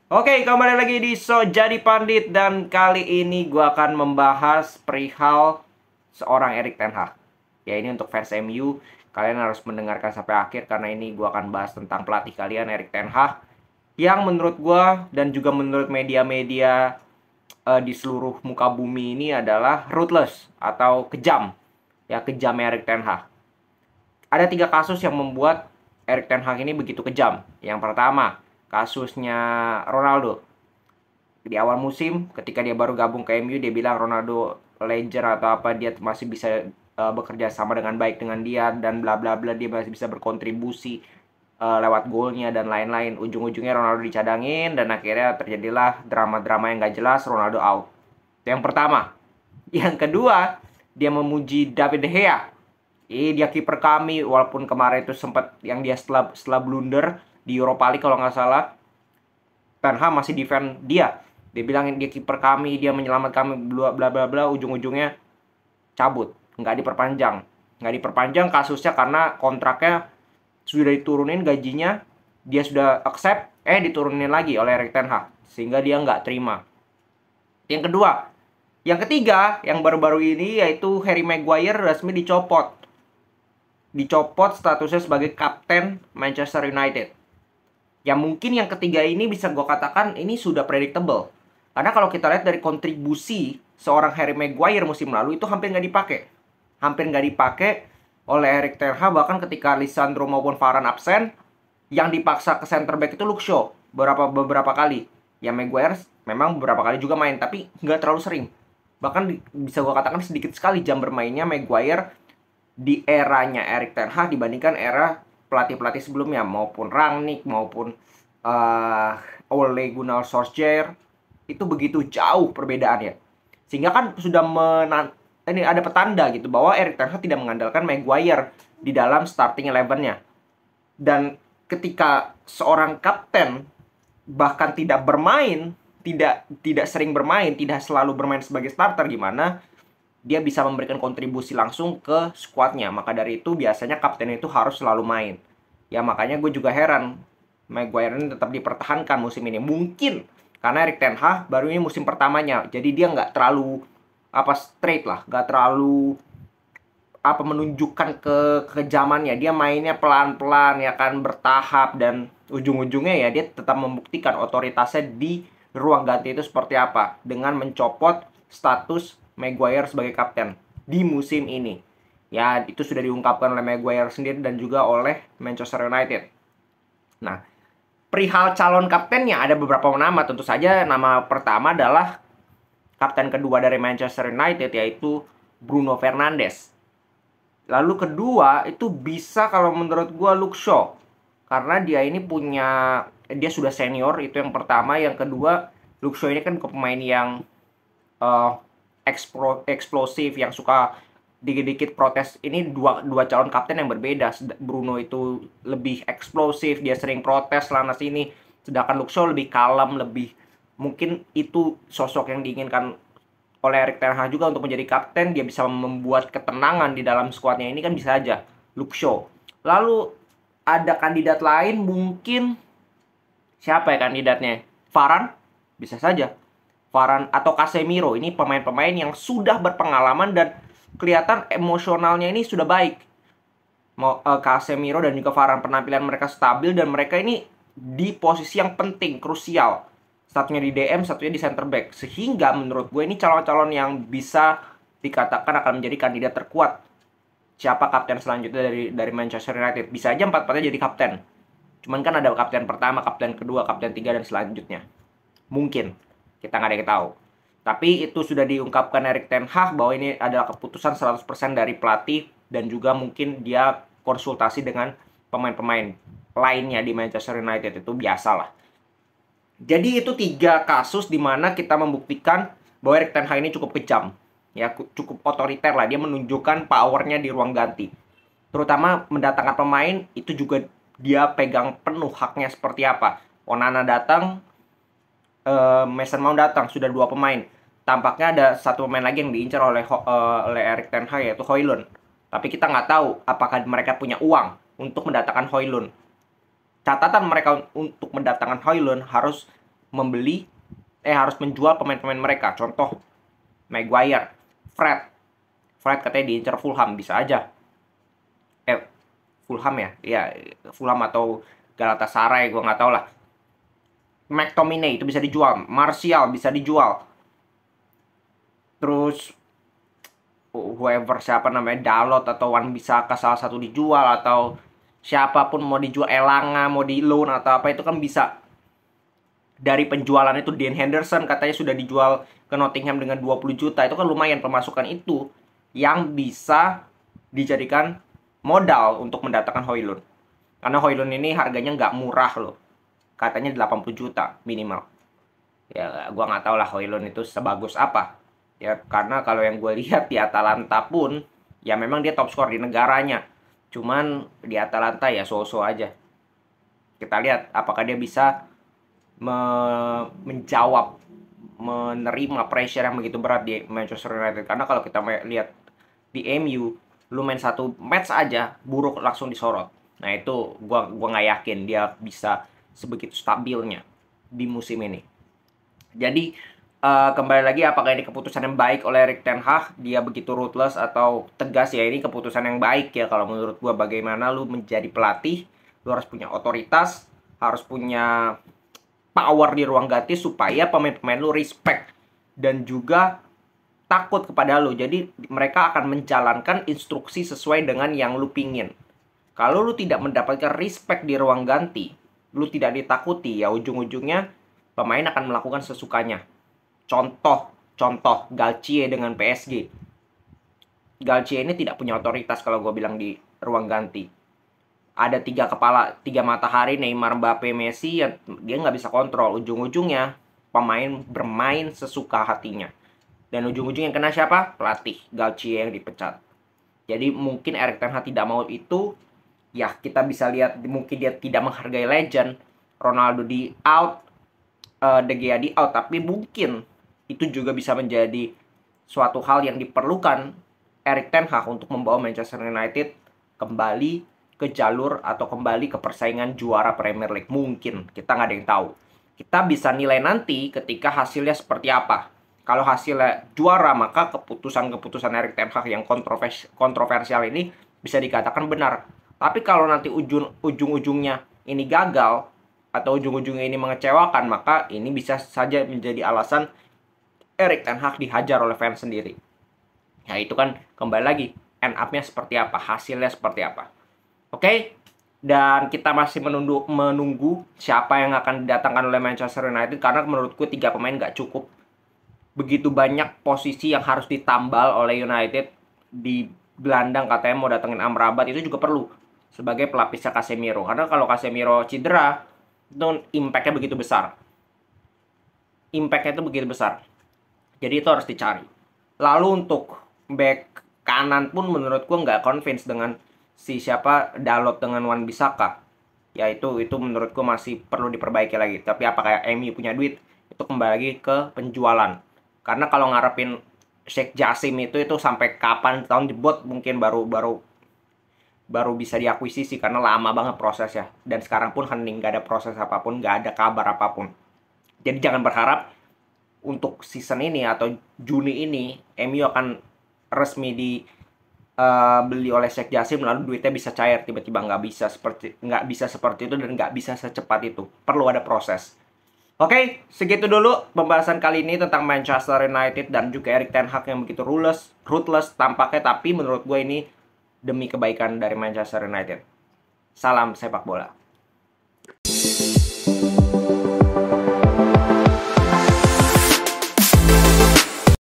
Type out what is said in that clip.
Oke, kembali lagi di So Jadi Pandit dan kali ini gue akan membahas perihal seorang Erik ten Hag. Ya ini untuk fans MU, kalian harus mendengarkan sampai akhir karena ini gue akan bahas tentang pelatih kalian Erik ten Hag yang menurut gue dan juga menurut media-media di seluruh muka bumi ini adalah ruthless atau kejam. Ya kejam Erik ten Hag. Ada 3 kasus yang membuat Erik ten Hag ini begitu kejam. Yang pertama, kasusnya Ronaldo di awal musim ketika dia baru gabung ke MU dia bilang Ronaldo legend atau apa dia masih bisa bekerja sama dengan baik dengan dia dan bla bla bla dia masih bisa berkontribusi lewat golnya dan lain-lain. Ujung-ujungnya Ronaldo dicadangin dan akhirnya terjadilah drama-drama yang gak jelas, Ronaldo out. Itu yang pertama. Yang kedua, dia memuji David De Gea. Dia kiper kami walaupun kemarin itu sempat yang dia setelah blunder di Europa League kalau nggak salah Ten Hag masih defend dia. Dia bilangin dia kiper kami, dia menyelamatkan kami, bla bla bla bla. Ujung-ujungnya cabut, nggak diperpanjang. Nggak diperpanjang kasusnya karena kontraknya sudah diturunin gajinya, dia sudah accept, diturunin lagi oleh Erik ten Hag. Sehingga dia nggak terima. Yang kedua, yang ketiga, yang baru-baru ini yaitu Harry Maguire resmi dicopot. Dicopot statusnya sebagai kapten Manchester United. Ya mungkin yang ketiga ini bisa gue katakan ini sudah predictable. Karena kalau kita lihat dari kontribusi seorang Harry Maguire musim lalu itu hampir nggak dipakai. Hampir nggak dipakai oleh Erik ten Hag, bahkan ketika Lisandro maupun Varane absen, yang dipaksa ke center back itu Luke Shaw beberapa kali. Ya Maguire memang beberapa kali juga main, tapi nggak terlalu sering. Bahkan bisa gue katakan sedikit sekali jam bermainnya Maguire di eranya Erik ten Hag dibandingkan era pelatih-pelatih sebelumnya maupun Rangnick maupun Ole Gunnar Solskjaer itu begitu jauh perbedaannya. Sehingga kan sudah ini ada petanda gitu bahwa Erik ten Hag tidak mengandalkan Maguire di dalam starting 11-nya. Dan ketika seorang kapten bahkan tidak bermain, tidak sering bermain, tidak selalu bermain sebagai starter, gimana dia bisa memberikan kontribusi langsung ke skuadnya. Maka dari itu biasanya kapten itu harus selalu main. Ya makanya gue juga heran Maguire ini tetap dipertahankan musim ini. Mungkin karena Erik ten Hag baru ini musim pertamanya, jadi dia nggak terlalu straight lah, nggak terlalu menunjukkan kekejamannya. Dia mainnya pelan-pelan ya kan, bertahap, dan ujung-ujungnya ya dia tetap membuktikan otoritasnya di ruang ganti itu seperti apa dengan mencopot status Maguire sebagai kapten di musim ini. Ya, itu sudah diungkapkan oleh Maguire sendiri dan juga oleh Manchester United. Nah, perihal calon kaptennya ada beberapa nama. Tentu saja nama pertama adalah kapten kedua dari Manchester United yaitu Bruno Fernandes. Lalu kedua itu bisa kalau menurut gue Luke Shaw. Karena dia sudah senior, itu yang pertama. Yang kedua, Luke Shaw ini kan pemain yang eksplosif, yang suka dikit-dikit protes. Ini dua calon kapten yang berbeda. Bruno itu lebih eksplosif, dia sering protes sana sini. Sedangkan Luke Shaw lebih kalem, lebih mungkin itu sosok yang diinginkan oleh Erik ten Hag juga untuk menjadi kapten. Dia bisa membuat ketenangan di dalam skuadnya, ini kan bisa aja Luke Shaw. Lalu ada kandidat lain mungkin, siapa ya kandidatnya? Varane? Bisa saja Varane atau Casemiro. Ini pemain-pemain yang sudah berpengalaman dan kelihatan emosionalnya ini sudah baik. Casemiro dan juga Varane, penampilan mereka stabil dan mereka ini di posisi yang penting, krusial. Satunya di DM, satunya di center back. Sehingga menurut gue ini calon-calon yang bisa dikatakan akan menjadi kandidat terkuat. Siapa kapten selanjutnya dari Manchester United? Bisa aja empat-empatnya jadi kapten. Cuman kan ada kapten pertama, kapten kedua, kapten tiga, dan selanjutnya. Mungkin. Kita nggak ada yang tahu. Tapi itu sudah diungkapkan Erik ten Hag bahwa ini adalah keputusan 100% dari pelatih. Dan juga mungkin dia konsultasi dengan pemain-pemain lainnya di Manchester United. Itu biasalah. Jadi itu 3 kasus di mana kita membuktikan bahwa Erik ten Hag ini cukup kejam. Ya, cukup otoriter lah. Dia menunjukkan powernya di ruang ganti. Terutama mendatangkan pemain, itu juga dia pegang penuh haknya seperti apa. Onana datang, Mason Mount datang, sudah 2 pemain. Tampaknya ada 1 pemain lagi yang diincar oleh Erik ten Hag, yaitu Højlund. Tapi kita nggak tahu apakah mereka punya uang untuk mendatangkan Højlund. Catatan mereka untuk mendatangkan Højlund harus harus menjual pemain-pemain mereka. Contoh Maguire, Fred katanya diincar Fulham, bisa aja. Fulham ya? Ya, Fulham atau Galatasaray, gue nggak tahu lah. McTominay itu bisa dijual, Martial bisa dijual. Terus whoever siapa namanya Dalot atau Wan Bisaka salah satu dijual, atau siapapun mau dijual, Elanga mau di loan atau apa, itu kan bisa. Dari penjualan itu Dean Henderson katanya sudah dijual ke Nottingham dengan 20 juta. Itu kan lumayan pemasukan itu yang bisa dijadikan modal untuk mendatangkan Højlund. Karena Højlund ini harganya nggak murah loh. Katanya 80 juta minimal. Ya, gua nggak tahu lah Højlund itu sebagus apa. Ya, karena kalau yang gue lihat di Atalanta pun, ya memang dia top skor di negaranya. Cuman di Atalanta ya so-so aja. Kita lihat apakah dia bisa menjawab, menerima pressure yang begitu berat di Manchester United. Karena kalau kita lihat di MU, lu main satu match aja buruk langsung disorot. Nah itu gua nggak yakin dia bisa sebegitu stabilnya di musim ini. Jadi kembali lagi, apakah ini keputusan yang baik oleh Erik ten Hag? Dia begitu ruthless atau tegas? Ya ini keputusan yang baik ya kalau menurut gua. Bagaimana lu menjadi pelatih, lu harus punya otoritas, harus punya power di ruang ganti supaya pemain-pemain lu respect dan juga takut kepada lu. Jadi mereka akan menjalankan instruksi sesuai dengan yang lu pingin. Kalau lu tidak mendapatkan respect di ruang ganti, lu tidak ditakuti, ya ujung-ujungnya pemain akan melakukan sesukanya. Contoh Galtier dengan PSG. Galtier ini tidak punya otoritas kalau gue bilang di ruang ganti. Ada 3 kepala, 3 matahari, Neymar, Mbappe, Messi, ya dia nggak bisa kontrol. Ujung-ujungnya pemain bermain sesuka hatinya. Dan ujung-ujungnya kena siapa? Pelatih, Galtier yang dipecat. Jadi mungkin Erik ten Hag tidak mau itu. Ya kita bisa lihat mungkin dia tidak menghargai legend. Ronaldo di out, De Gea di out. Tapi mungkin itu juga bisa menjadi suatu hal yang diperlukan Erik ten Hag untuk membawa Manchester United kembali ke jalur atau kembali ke persaingan juara Premier League. Mungkin, kita nggak ada yang tahu. Kita bisa nilai nanti ketika hasilnya seperti apa. Kalau hasilnya juara, maka keputusan-keputusan Erik ten Hag yang kontroversial ini bisa dikatakan benar. Tapi kalau nanti ujung-ujungnya ini gagal, atau ujung-ujungnya ini mengecewakan, maka ini bisa saja menjadi alasan Erik ten Hag dihajar oleh fans sendiri. Ya itu kan kembali lagi, end up-nya seperti apa, hasilnya seperti apa. Oke, dan kita masih menunggu siapa yang akan didatangkan oleh Manchester United. Karena menurutku 3 pemain nggak cukup. Begitu banyak posisi yang harus ditambal oleh United. Di gelandang katanya mau datengin Amrabat, itu juga perlu sebagai pelapisnya Casemiro. Karena kalau Casemiro cedera, itu impact-nya begitu besar. Jadi itu harus dicari. Lalu untuk back kanan pun menurutku nggak convince dengan si siapa Dalot dengan Wan Bisaka. Ya itu menurutku masih perlu diperbaiki lagi. Tapi apakah MU punya duit? Itu kembali lagi ke penjualan. Karena kalau ngarepin Sheikh Jassim itu sampai kapan, tahun debut mungkin baru bisa diakuisisi, karena lama banget prosesnya. Dan sekarang pun hening, gak ada proses apapun, gak ada kabar apapun. Jadi jangan berharap untuk season ini atau Juni ini MU akan resmi beli oleh Sheikh Jassim lalu duitnya bisa cair tiba-tiba. Nggak bisa seperti itu dan nggak bisa secepat itu. Perlu ada proses. Oke, segitu dulu pembahasan kali ini tentang Manchester United dan juga Erik ten Hag yang begitu ruthless tampaknya, tapi menurut gue ini demi kebaikan dari Manchester United. Salam sepak bola.